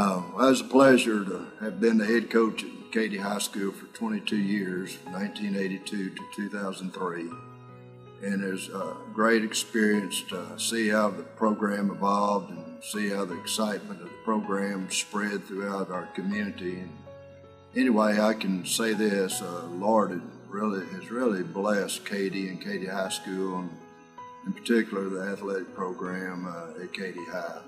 Well, it was a pleasure to have been the head coach at Katy High School for 22 years, 1982 to 2003. And it was a great experience to see how the program evolved and see how the excitement of the program spread throughout our community. And anyway, I can say this, Lord has really blessed Katy and Katy High School, and in particular the athletic program at Katy High.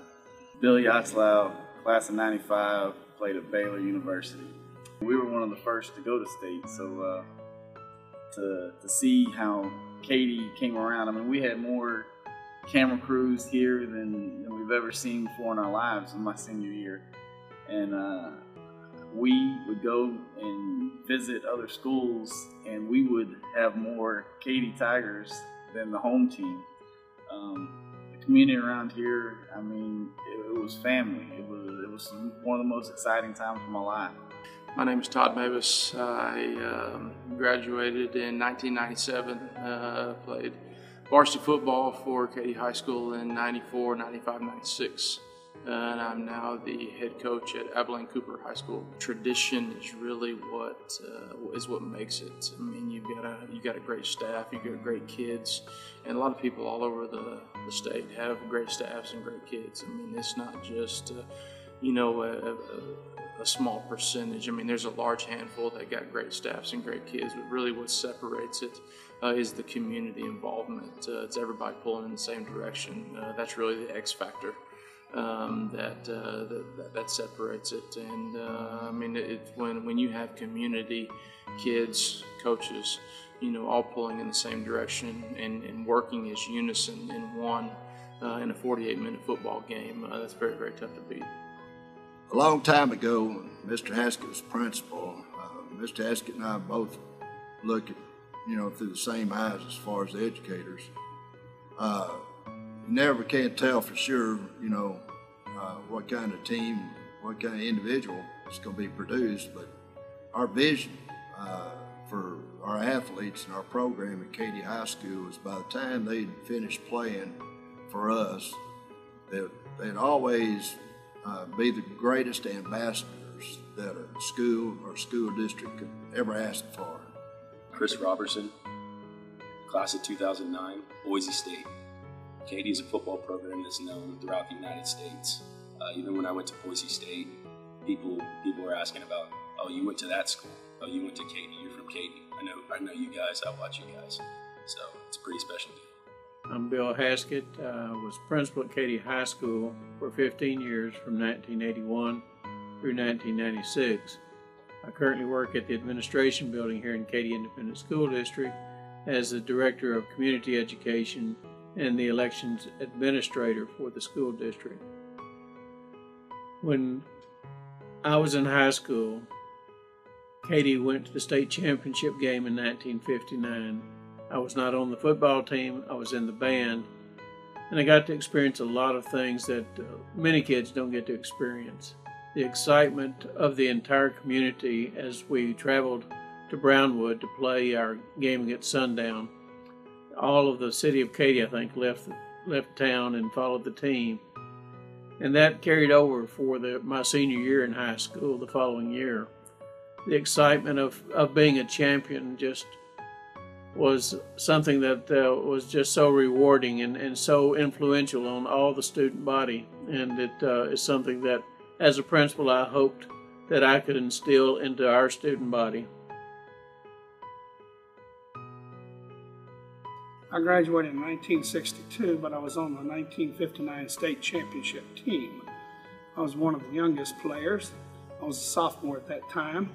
Billy Otzlau, class of '95, played at Baylor University. We were one of the first to go to state, so to see how Katy came around, I mean, we had more camera crews here than we've ever seen before in our lives in my senior year. And we would go and visit other schools, and we would have more Katy Tigers than the home team. The community around here, I mean, it was family. It was one of the most exciting times of my life. My name is Todd Mavis. I graduated in 1997, played varsity football for Katy High School in 94, 95, 96. And I'm now the head coach at Abilene Cooper High School. Tradition is really what makes it. I mean, you got a great staff, you got great kids, and a lot of people all over the state have great staffs and great kids. I mean, it's not just a small percentage. I mean, there's a large handful that got great staffs and great kids, but really what separates it is the community involvement. It's everybody pulling in the same direction. That's really the X factor. That separates it. And I mean, when you have community, kids, coaches, all pulling in the same direction and working as unison in one in a 48-minute football game, that's very, very tough to beat. A long time ago, Mr. Haskett was principal. Mr. Haskett and I both look at, through the same eyes as far as the educators. You never can tell for sure, what kind of team, what kind of individual is going to be produced, but our vision for our athletes and our program at Katy High School is by the time they'd finished playing for us, they'd always be the greatest ambassadors that a school or school district could ever ask for. Chris Robertson, class of 2009, Boise State. Katy is a football program that's known throughout the United States. Even when I went to Boise State, people were asking about, oh, you went to that school. Oh, you went to Katy. You're from Katy. I know you guys. I watch you guys. So it's a pretty special deal. I'm Bill Haskett. I was principal at Katy High School for 15 years from 1981 through 1996. I currently work at the administration building here in Katy Independent School District as the Director of Community Education and the Elections Administrator for the school district. When I was in high school, Katy went to the state championship game in 1959. I was not on the football team, I was in the band, and I got to experience a lot of things that many kids don't get to experience. The excitement of the entire community as we traveled to Brownwood to play our game against Sundown. All of the city of Katy, I think, left town and followed the team. And that carried over for my senior year in high school the following year. The excitement of being a champion just was something that was just so rewarding and so influential on all the student body. And it is something that, as a principal, I hoped that I could instill into our student body. I graduated in 1962, but I was on the 1959 state championship team. I was one of the youngest players. I was a sophomore at that time,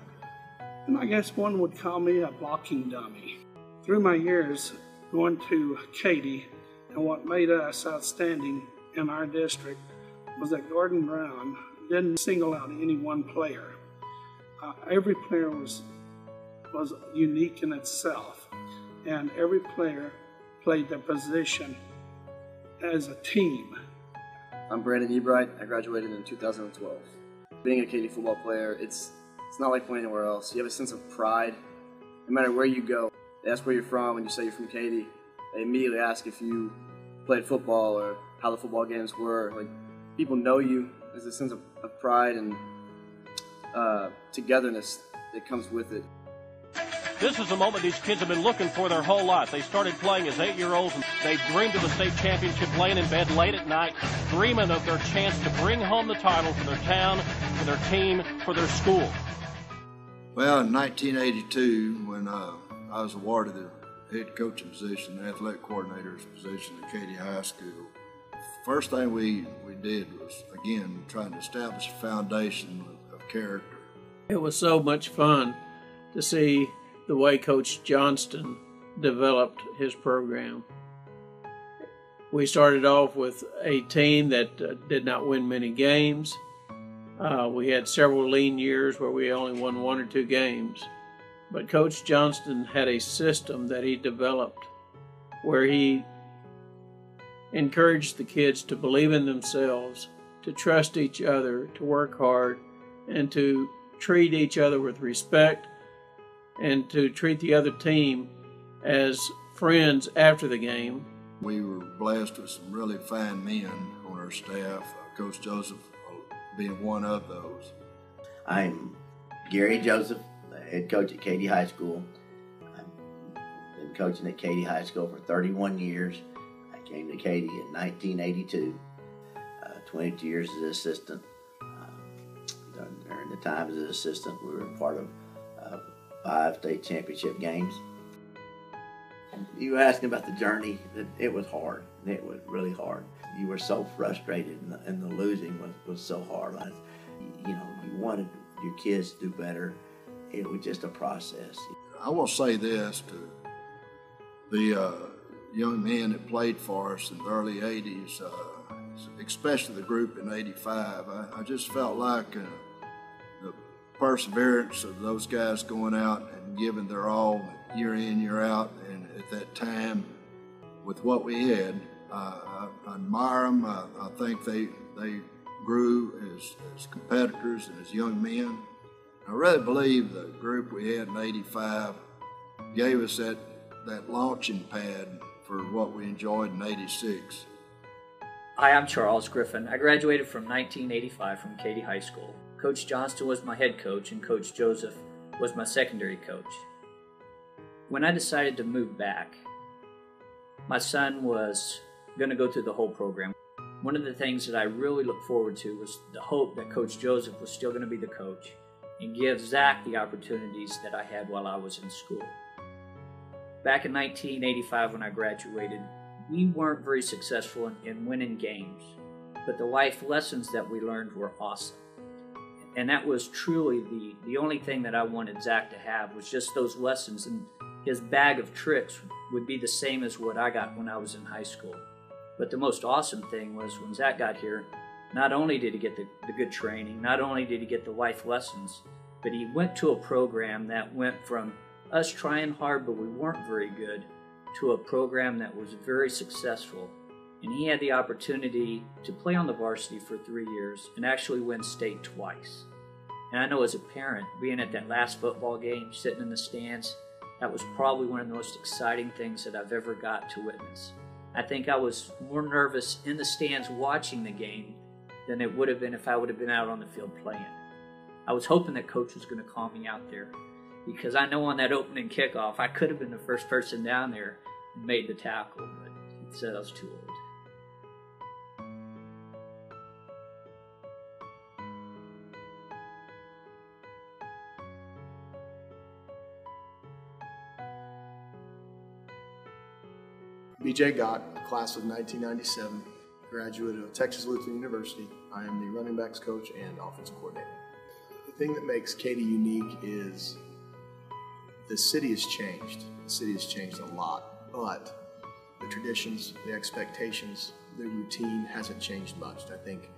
and I guess one would call me a blocking dummy. Through my years going to Katy, and what made us outstanding in our district was that Gordon Brown didn't single out any one player. Every player was unique in itself, and every player played their position as a team. I'm Brandon Ebright. I graduated in 2012. Being a Katy football player, it's not like playing anywhere else. You have a sense of pride. No matter where you go, they ask where you're from. When you say you're from Katy, they immediately ask if you played football or how the football games were. Like, people know you, There's a sense of pride and togetherness that comes with it. This is a moment these kids have been looking for their whole life. They started playing as 8-year-olds, and they dreamed of the state championship, laying in bed late at night, dreaming of their chance to bring home the title for their town, for their team, for their school. Well, in 1982, when I was awarded the head coaching position, the athletic coordinator's position at Katy High School, first thing we did was, again, trying to establish a foundation of character. It was so much fun to see the way Coach Johnston developed his program. We started off with a team that did not win many games. We had several lean years where we only won 1 or 2 games. But Coach Johnston had a system that he developed where he encouraged the kids to believe in themselves, to trust each other, to work hard, and to treat each other with respect, and to treat the other team as friends after the game. We were blessed with some really fine men on our staff, Coach Joseph being one of those. I'm Gary Joseph, the head coach at Katy High School. I've been coaching at Katy High School for 31 years. I came to Katy in 1982, 22 years as an assistant. During the time as an assistant, we were part of 5 state championship games. You were asking about the journey. It was hard. It was really hard. You were so frustrated, and the losing was so hard. You wanted your kids to do better. It was just a process. I will say this to the young men that played for us in the early 80s, especially the group in 85. I just felt like the perseverance of those guys going out and giving their all year in, year out, and at that time, with what we had, I admire them. I think they grew as competitors and as young men. I really believe the group we had in 85 gave us that launching pad for what we enjoyed in 86. Hi, I'm Charles Griffin. I graduated from 1985 from Katy High School. Coach Johnston was my head coach, and Coach Joseph was my secondary coach. When I decided to move back, my son was going to go through the whole program. One of the things that I really looked forward to was the hope that Coach Joseph was still going to be the coach and give Zach the opportunities that I had while I was in school. Back in 1985 when I graduated, we weren't very successful in winning games, but the life lessons that we learned were awesome. And that was truly the only thing that I wanted Zach to have was just those lessons, and his bag of tricks would be the same as what I got when I was in high school. But the most awesome thing was when Zach got here, not only did he get the good training, not only did he get the life lessons, but he went to a program that went from us trying hard but we weren't very good to a program that was very successful. And he had the opportunity to play on the varsity for 3 years and actually win state twice. And I know as a parent, being at that last football game, sitting in the stands, that was probably one of the most exciting things that I've ever got to witness. I think I was more nervous in the stands watching the game than it would have been if I would have been out on the field playing. I was hoping that Coach was going to call me out there because I know on that opening kickoff, I could have been the first person down there and made the tackle, but he said I was too old. BJ Gott, class of 1997, graduate of Texas Lutheran University. I am the running backs coach and offensive coordinator. The thing that makes Katy unique is the city has changed. The city has changed a lot, but the traditions, the expectations, the routine hasn't changed much. I think,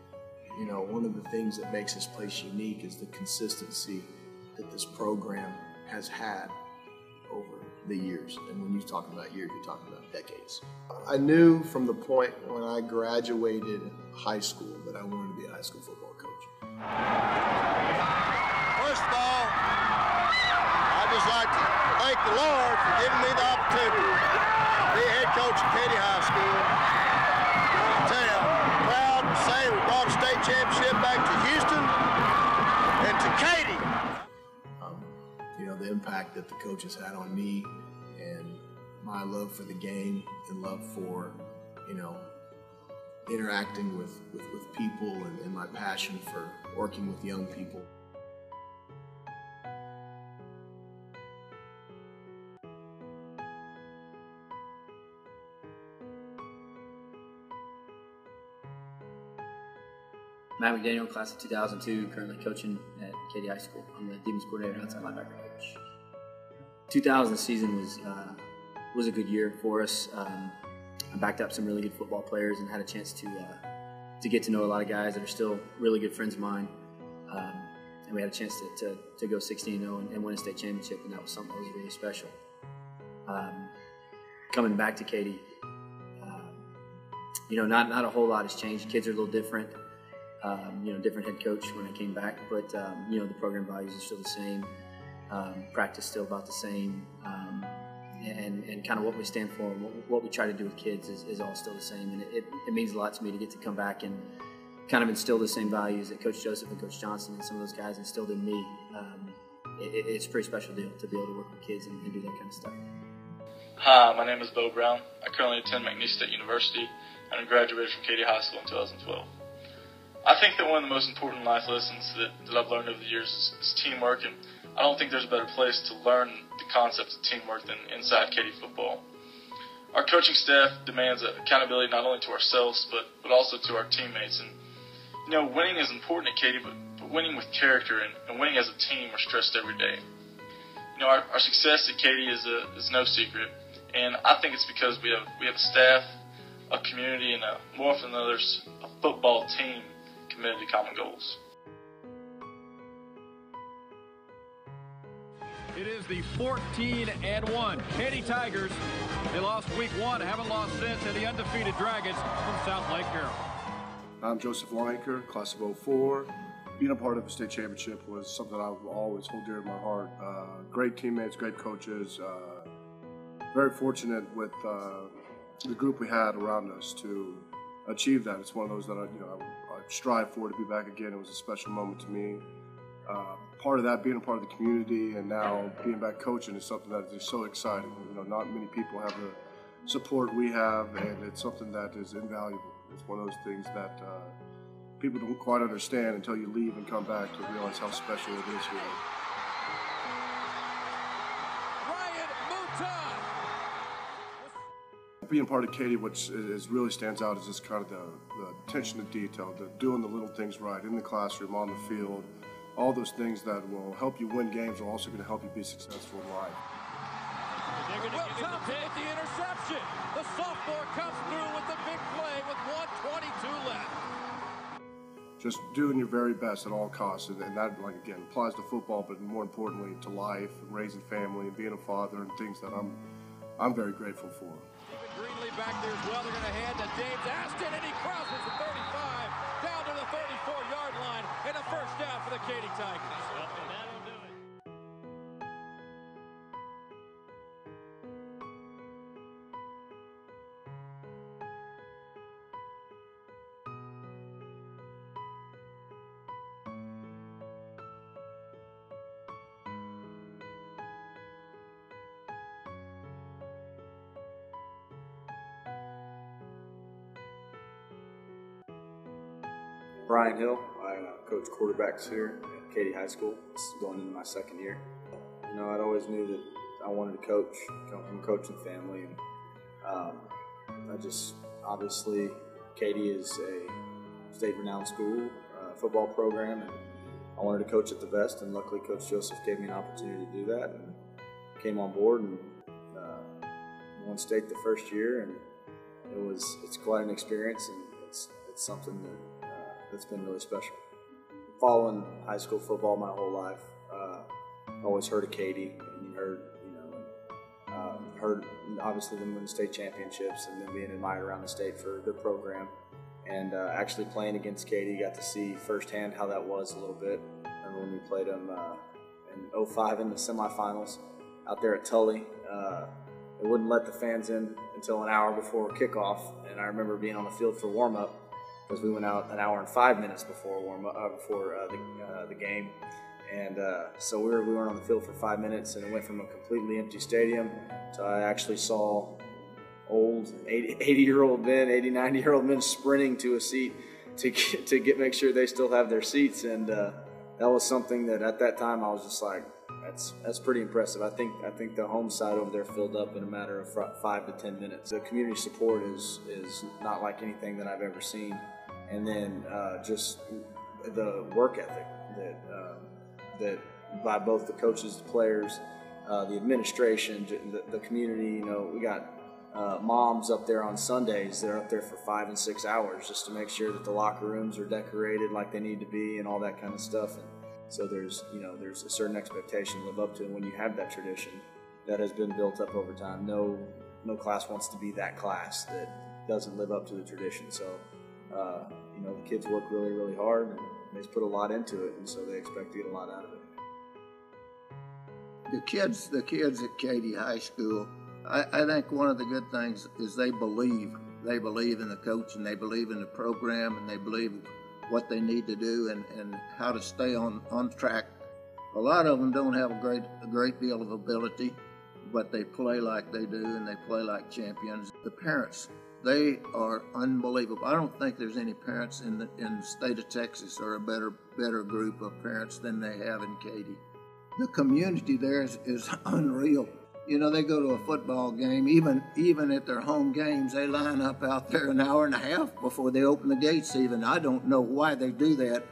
one of the things that makes this place unique is the consistency that this program has had over the years. And when you're talking about years, you're talking about decades. I knew from the point when I graduated high school that I wanted to be a high school football coach. First of all, I'd just like to thank the Lord for giving me the opportunity to be a head coach at Katy High School. I tell you, I'm proud and sad today. We brought a state championship back to Houston and to Katy. You know, the impact that the coaches had on me and my love for the game and love for, you know, interacting with people and my passion for working with young people. Matt McDaniel, class of 2002, currently coaching at Katy High School. I'm the defense coordinator, outside linebacker coach. 2000 season was a good year for us. I backed up some really good football players and had a chance to get to know a lot of guys that are still really good friends of mine. And we had a chance to go 16-0 and win a state championship, and that was something that was really special. Coming back to Katy, you know, not a whole lot has changed. Kids are a little different. You know, different head coach when I came back, but you know, the program values are still the same. Practice still about the same, and kind of what we stand for and what we try to do with kids is all still the same. And it means a lot to me to get to come back and kind of instill the same values that Coach Joseph and Coach Johnson and some of those guys instilled in me. It's a pretty special deal to be able to work with kids and do that kind of stuff. Hi, my name is Bo Brown. I currently attend McNeese State University and I graduated from Katy High School in 2012. I think that one of the most important life lessons that I've learned over the years is teamwork, and I don't think there's a better place to learn the concept of teamwork than inside Katy football. Our coaching staff demands accountability not only to ourselves but also to our teammates. And you know, winning is important at Katy, but winning with character and winning as a team are stressed every day. You know, our success at Katy is no secret, and I think it's because we have a staff, a community, and more often than others, a football team committed to common goals. It is the 14-1 Katy Tigers. They lost week 1, haven't lost since, and the undefeated Dragons from South Lake Carroll. I'm Joseph Leinker, class of 04. Being a part of a state championship was something I will always hold dear to my heart. Great teammates, great coaches. Very fortunate with the group we had around us to achieve that. It's one of those that I strive for, to be back again. It was a special moment to me. Part of that, being a part of the community and now being back coaching, is something that is so exciting. You know, not many people have the support we have, and it's something that is invaluable. It's one of those things that people don't quite understand until you leave and come back to realize how special it is here. Being part of Katy, what really stands out is just kind of the attention to detail, doing the little things right in the classroom, on the field, all those things that will help you win games are also going to help you be successful in life. They're going to give him the interception. The sophomore comes through with the big play with 1:22 left. Just doing your very best at all costs, and that, like, again, applies to football, but more importantly to life, raising family, and being a father, and things that I'm very grateful for. Greenlee back there as well. They're going to hand to James Ashton, and he crosses the 35 down to the 34-yard line, and a first down for the Katy Tigers. That'll do it. Brian Hill. I coach quarterbacks here at Katy High School. This is going into my second year. You know, I'd always knew that I wanted to coach, come from a coaching family, and obviously Katy is a state-renowned school, football program, and I wanted to coach at the best, and luckily Coach Joseph gave me an opportunity to do that, and came on board and won state the first year, and it's quite an experience, and it's something that's been really special. Following high school football my whole life, always heard of Katy, and heard obviously them win state championships and then being admired around the state for their program. And actually playing against Katy, got to see firsthand how that was a little bit. Remember when we played them in 05 in the semifinals out there at Tully. They wouldn't let the fans in until an hour before kickoff, and I remember being on the field for warm-up, because we went out an hour and 5 minutes before the game. And so we weren't on the field for 5 minutes, and it went from a completely empty stadium to I actually saw old 80-year-old men, 80, 90-year-old men sprinting to a seat to make sure they still have their seats. And that was something that at that time I was just like, that's pretty impressive. I think the home side over there filled up in a matter of 5 to 10 minutes. The community support is not like anything that I've ever seen. And then just the work ethic that by both the coaches, the players, the administration, the community. You know, we got moms up there on Sundays. They're up there for 5 and 6 hours just to make sure that the locker rooms are decorated like they need to be and all that kind of stuff. And so there's a certain expectation to live up to. And when you have that tradition that has been built up over time, no class wants to be that class that doesn't live up to the tradition. So the kids work really, really hard, and they just put a lot into it, and so they expect to get a lot out of it. The kids at Katy High School, I think one of the good things is they believe in the coach, and they believe in the program, and they believe what they need to do and how to stay on track. A lot of them don't have a great deal of ability, but they play like they do, and they play like champions. The parents, they are unbelievable. I don't think there's any parents in the state of Texas or a better group of parents than they have in Katy. The community there is unreal. You know, they go to a football game, even at their home games, they line up out there an hour and a half before they open the gates even. I don't know why they do that.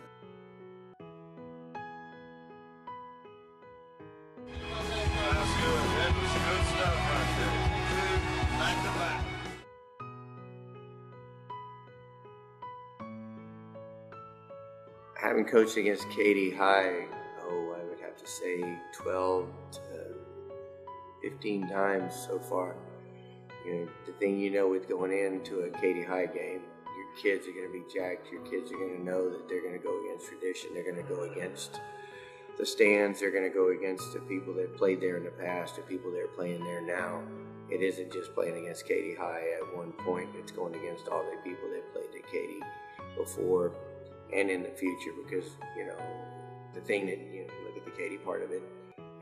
Having coached against Katy High, I would have to say 12 to 15 times so far. You know, the thing with going into a Katy High game, your kids are going to be jacked. Your kids are going to know that they're going to go against tradition. They're going to go against the stands. They're going to go against the people that played there in the past, the people that are playing there now. It isn't just playing against Katy High at one point. It's going against all the people that played at Katy before and in the future, because the thing that look at the Katy part of it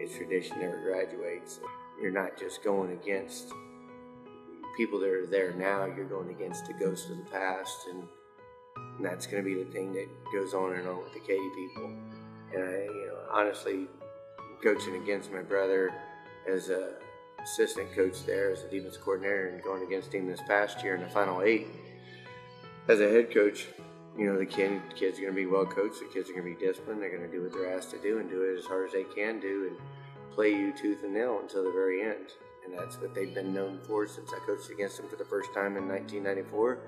is tradition never graduates. You're not just going against people that are there now, you're going against the ghosts of the past, and that's going to be the thing that goes on and on with the Katy people. And I honestly, coaching against my brother as a assistant coach there, as a defense coordinator, and going against him this past year in the Final 8 as a head coach, the kids are going to be well coached. The kids are going to be disciplined. They're going to do what they're asked to do and do it as hard as they can do and play you tooth and nail until the very end. And that's what they've been known for since I coached against them for the first time in 1994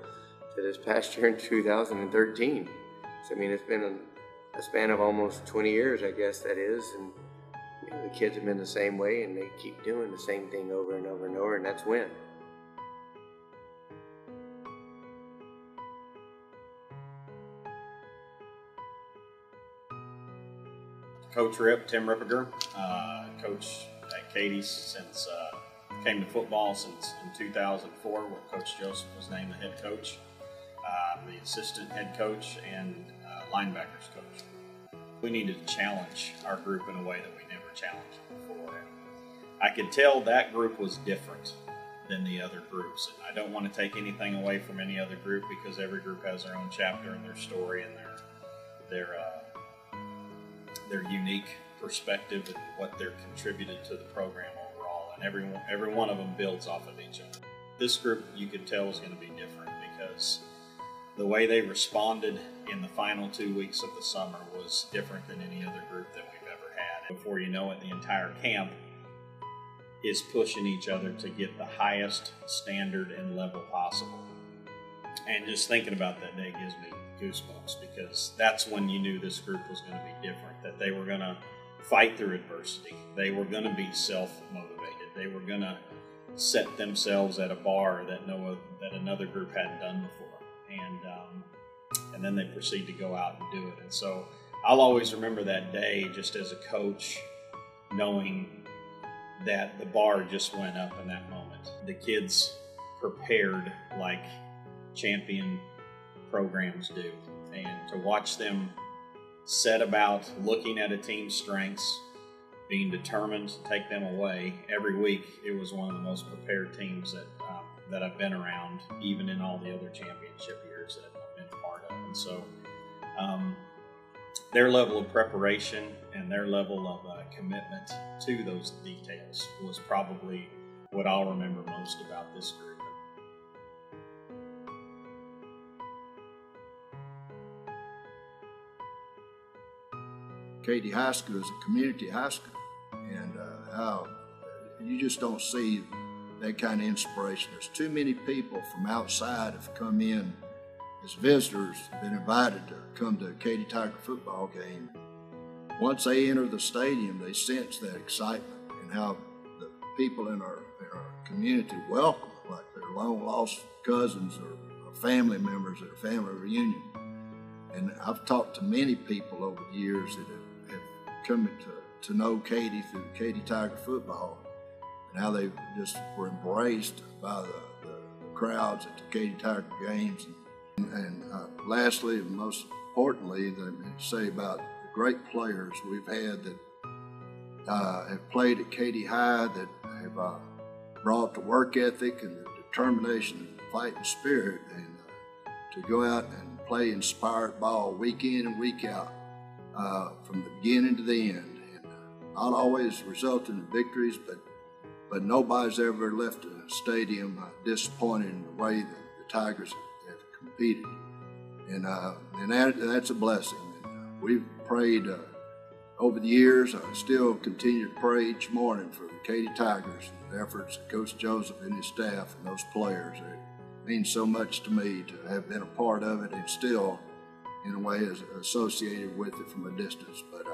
to this past year in 2013. So, it's been a span of almost 20 years, I guess that is. And the kids have been the same way, and they keep doing the same thing over and over and over, and that's win. Coach Tim Rippiger, coach at Katy since came to football since in 2004, where Coach Joseph was named the head coach, the assistant head coach, and linebackers coach. We needed to challenge our group in a way that we never challenged before. I could tell that group was different than the other groups. And I don't want to take anything away from any other group, because every group has their own chapter and their story and their unique perspective and what they're contributed to the program overall, and every one of them builds off of each other. This group, you could tell, is going to be different, because the way they responded in the final 2 weeks of the summer was different than any other group that we've ever had. Before you know it, the entire camp is pushing each other to get the highest standard and level possible. And just thinking about that day gives me goosebumps, because that's when you knew this group was going to be different, that they were going to fight through adversity. They were going to be self-motivated. They were going to set themselves at a bar that another group hadn't done before. And then they proceed to go out and do it. And so I'll always remember that day just as a coach, knowing that the bar just went up in that moment. The kids prepared like champion programs do. And to watch them set about looking at a team's strengths, being determined to take them away every week, it was one of the most prepared teams that I've been around, even in all the other championship years that I've been a part of. And so their level of preparation and their level of commitment to those details was probably what I'll remember most about this group. Katy High School is a community high school, and how you just don't see that kind of inspiration. There's too many people from outside have come in as visitors, been invited to come to a Katy Tiger football game. Once they enter the stadium, they sense that excitement and how the people in our community welcome, like their long-lost cousins or family members at a family reunion. And I've talked to many people over the years that have come to know Katy through Katy Tiger football, and how they just were embraced by the crowds at the Katy Tiger games. And lastly, and most importantly, let me say about the great players we've had that have played at Katy High, that have brought the work ethic and the determination and the fighting spirit, and to go out and play inspired ball week in and week out, from the beginning to the end. And not always resulting in victories, but nobody's ever left a stadium disappointed in the way that the Tigers have competed. And that's a blessing. And we've prayed over the years. I still continue to pray each morning for the Katy Tigers, the efforts of Coach Joseph and his staff and those players. It means so much to me to have been a part of it, and still, in a way, is associated with it from a distance. But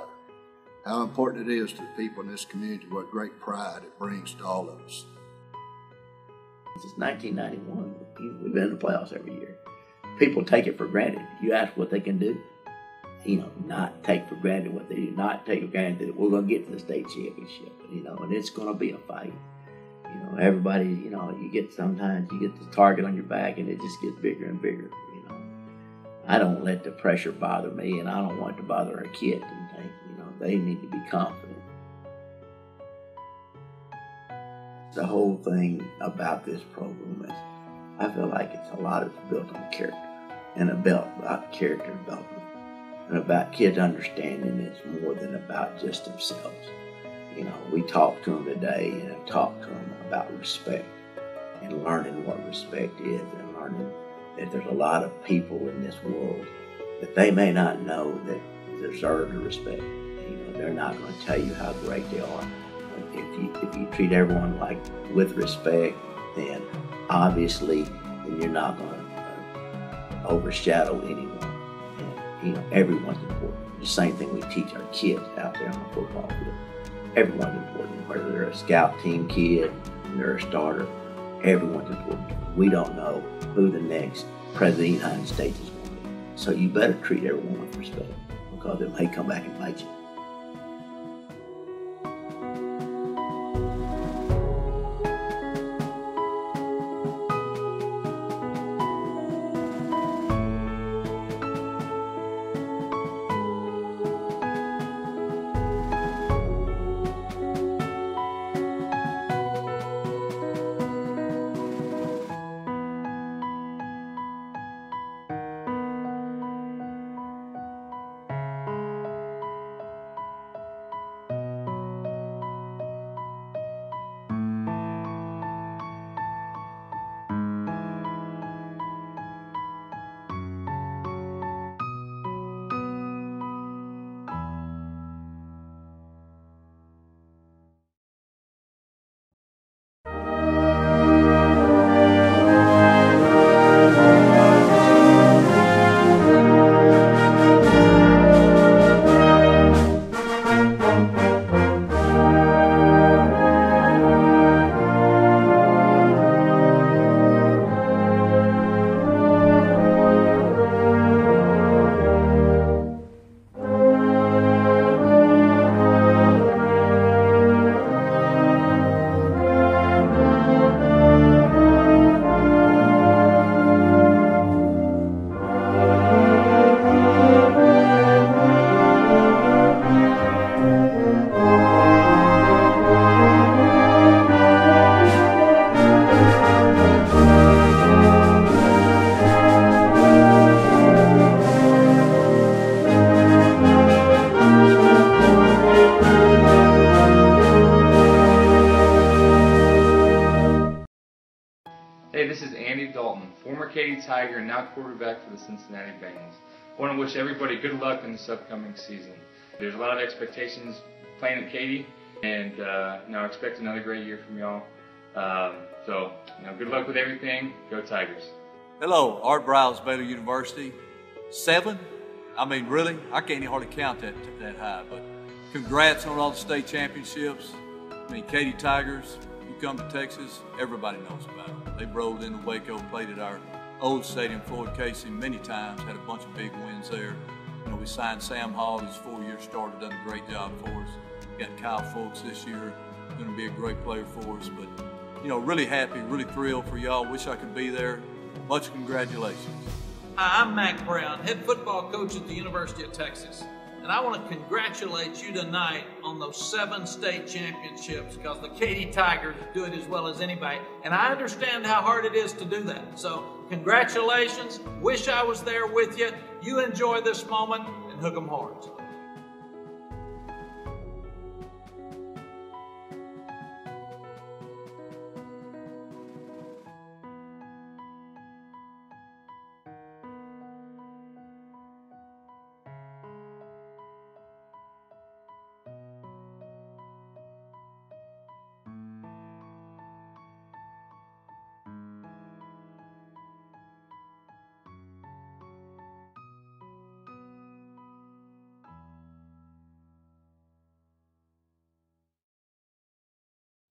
how important it is to the people in this community, what great pride it brings to all of us. Since 1991, we've been in the playoffs every year. People take it for granted. You ask what they can do, not take for granted what they do, not take for granted that we're going to get to the state championship, and it's going to be a fight. Everybody, sometimes you get the target on your back and it just gets bigger and bigger, I don't let the pressure bother me, and I don't want it to bother our kids and things, they need to be confident. The whole thing about this program is, I feel like it's a lot of it's built on character, and about character development, and about kids understanding it's more than about just themselves. We talked to them today, and I've talked to them about respect and learning what respect is, and learning that there's a lot of people in this world that they may not know that deserve the respect. They're not going to tell you how great they are. But if you treat everyone with respect, then obviously you're not going to overshadow anyone. And everyone's important. The same thing we teach our kids out there on the football field. Everyone's important, whether they're a scout team kid, they're a starter, everyone's important. We don't know who the next president of the United States is going to be. So you better treat everyone with respect, because it may come back and bite you. Katy Tiger and now quarterback for the Cincinnati Bengals. I want to wish everybody good luck in this upcoming season. There's a lot of expectations playing at Katy, and I expect another great year from y'all. So, good luck with everything. Go Tigers. Hello, Art Browse, Baylor University. 7? I mean, really? I can't even hardly count that high, but congrats on all the state championships. I mean, Katy Tigers, you come to Texas, everybody knows about them. They've rolled into Waco, played at our old stadium, Floyd Casey, many times, had a bunch of big wins there. We signed Sam Hall, his 4-year starter, done a great job for us. Got Kyle Fultz this year, going to be a great player for us. But, really happy, really thrilled for y'all. Wish I could be there. Much congratulations. Hi, I'm Mac Brown, head football coach at the University of Texas. And I want to congratulate you tonight on those 7 state championships, because the Katy Tigers do it as well as anybody. And I understand how hard it is to do that. So congratulations. Wish I was there with you. You enjoy this moment and hook 'em hard.